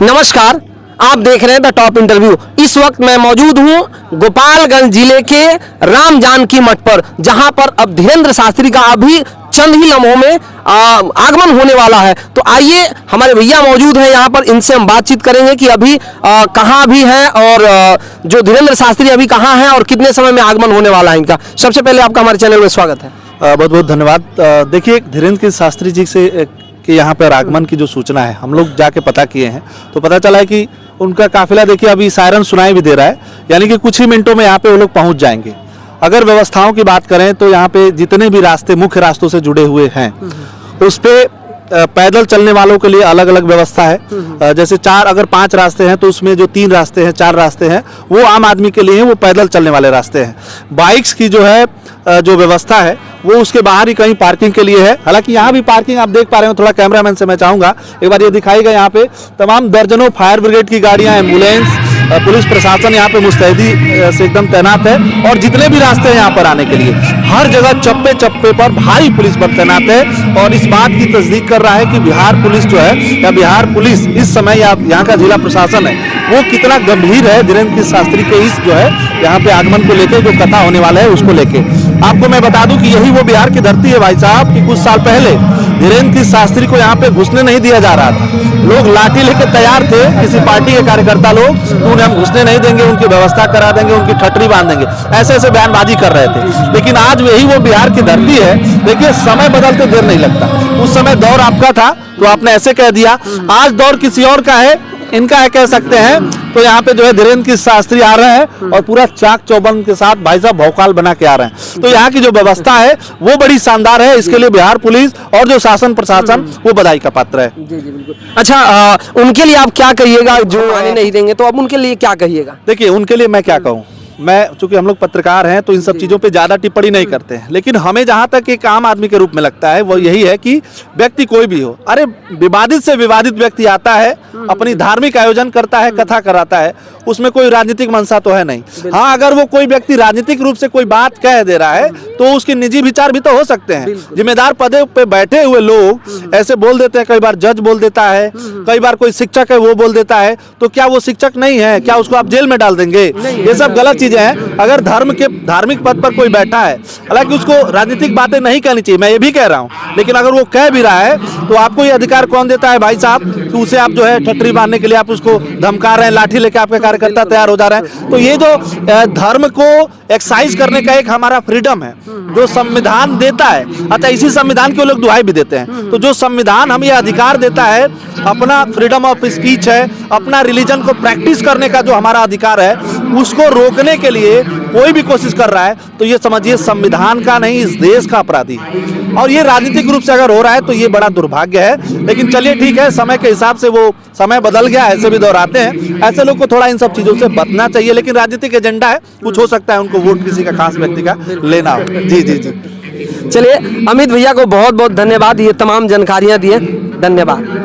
नमस्कार, आप देख रहे हैं द टॉप इंटरव्यू। इस वक्त मैं मौजूद हूं गोपालगंज जिले के राम जानकी मठ पर, जहां पर अब धीरेन्द्र शास्त्री का अभी चंद ही लम्हों में आगमन होने वाला है। तो आइए, हमारे भैया मौजूद हैं यहाँ पर, इनसे हम बातचीत करेंगे कि अभी कहाँ भी हैं और जो धीरेन्द्र शास्त्री अभी कहाँ हैं और कितने समय में आगमन होने वाला है इनका। सबसे पहले आपका हमारे चैनल में स्वागत है। बहुत बहुत धन्यवाद। देखिए, धीरेन्द्र शास्त्री जी से कि यहाँ पर आगमन की जो सूचना है, हम लोग जाके पता किए हैं तो पता चला है कि उनका काफिला देखिए अभी सायरन सुनाई भी दे रहा है, यानी कि कुछ ही मिनटों में यहाँ पे वो लोग पहुँच जाएंगे। अगर व्यवस्थाओं की बात करें तो यहाँ पे जितने भी रास्ते मुख्य रास्तों से जुड़े हुए हैं उस पे पैदल चलने वालों के लिए अलग अलग व्यवस्था है। जैसे अगर 5 रास्ते हैं तो उसमें जो 3 रास्ते हैं, 4 रास्ते हैं वो आम आदमी के लिए हैं, वो पैदल चलने वाले रास्ते हैं। बाइक्स की जो है जो व्यवस्था है वो उसके बाहर ही कहीं पार्किंग के लिए है। हालांकि यहाँ भी पार्किंग आप देख पा रहे हो, थोड़ा कैमरामैन से मैं चाहूंगा एक बार ये दिखाएगा। यहाँ पे तमाम दर्जनों फायर ब्रिगेड की गाड़ियां, एम्बुलेंस, पुलिस प्रशासन यहाँ पे मुस्तैदी से एकदम तैनात है। और जितने भी रास्ते हैं यहाँ पर आने के लिए हर जगह चप्पे चप्पे पर भारी पुलिस बल तैनात है। और इस बात की तस्दीक कर रहा है कि बिहार पुलिस जो है, या बिहार पुलिस इस समय या यहाँ का जिला प्रशासन है, वो कितना गंभीर है धीरेन्द्र शास्त्री के इस जो है यहाँ पे आगमन को लेकर, जो कथा होने वाला है उसको लेके। आपको मैं बता दूं कि यही वो बिहार की धरती है भाई साहब, कि कुछ साल पहले धीरेन्द्र शास्त्री को यहाँ पे घुसने नहीं दिया जा रहा था। लोग लाठी लेके तैयार थे, किसी पार्टी के कार्यकर्ता लोग, तो उन्हें हम घुसने नहीं देंगे, उनकी व्यवस्था करा देंगे, उनकी ठटरी बांध देंगे, ऐसे ऐसे बयानबाजी कर रहे थे। लेकिन आज वही वो बिहार की धरती है। देखिए, समय बदलते देर नहीं लगता। उस समय दौर आपका था तो आपने ऐसे कह दिया, आज दौर किसी और का है, इनका है कह सकते हैं। तो यहाँ पे जो है धीरेन्द्र शास्त्री आ रहे हैं और पूरा चाक चौबंद के साथ भाई साहब भौकाल बना के आ रहे हैं। तो यहाँ की जो व्यवस्था है वो बड़ी शानदार है। इसके लिए बिहार पुलिस और जो शासन प्रशासन वो बधाई का पात्र है। जी जी बिल्कुल। अच्छा, उनके लिए आप क्या कहिएगा जो आने नहीं देंगे, तो अब उनके लिए क्या कहिएगा? देखिए, उनके लिए मैं क्या कहूँ, मैं चूंकि हम लोग पत्रकार हैं तो इन सब चीज़ों पे ज़्यादा टिप्पणी नहीं करते हैं। लेकिन हमें जहाँ तक एक आम आदमी के रूप में लगता है वो यही है कि व्यक्ति कोई भी हो, अरे विवादित से विवादित व्यक्ति आता है, अपनी धार्मिक आयोजन करता है, कथा कराता है, उसमें कोई राजनीतिक मंशा तो है नहीं। हाँ, अगर वो कोई व्यक्ति राजनीतिक रूप से कोई बात कह दे रहा है तो उसके निजी विचार भी तो हो सकते हैं। जिम्मेदार पदे पे बैठे हुए लोग ऐसे बोल देते हैं, कई बार जज बोल देता है, कई बार कोई शिक्षक है वो बोल देता है, तो क्या वो शिक्षक नहीं है? क्या उसको आप जेल में डाल देंगे? ये सब गलत चीजें हैं। अगर धार्मिक पद पर कोई बैठा है, हालांकि उसको राजनीतिक बातें नहीं कहनी चाहिए, मैं ये भी कह रहा हूँ, लेकिन अगर वो कह भी रहा है तो आपको ये अधिकार कौन देता है भाई साहब कि उसे आप जो है ठटरी बांधने के लिए आप उसको धमका रहे हैं, लाठी लेके आपके कार्यकर्ता तैयार हो जा रहे हैं। तो ये जो धर्म को एक्सरसाइज करने का एक हमारा फ्रीडम है जो संविधान देता है, अच्छा इसी संविधान के लोग दुहाई भी देते हैं। तो जो संविधान हमें अधिकार देता है, अपना फ्रीडम ऑफ स्पीच है, अपना रिलीजन को प्रैक्टिस करने का जो हमारा अधिकार है, उसको रोकने के लिए कोई भी कोशिश कर रहा है तो ये समझिए संविधान का नहीं, इस देश का अपराधी है। और ये राजनीतिक रूप से अगर हो रहा है तो ये बड़ा दुर्भाग्य है। लेकिन चलिए ठीक है, समय के हिसाब से वो समय बदल गया, ऐसे भी दौर आते हैं। ऐसे लोग को थोड़ा इन सब चीजों से बचना चाहिए। लेकिन राजनीतिक एजेंडा है, कुछ हो सकता है उनको वोट किसी का खास व्यक्ति का लेना हो। जी जी जी। चलिए, अमित भैया को बहुत बहुत धन्यवाद, ये तमाम जानकारियां दिए, धन्यवाद।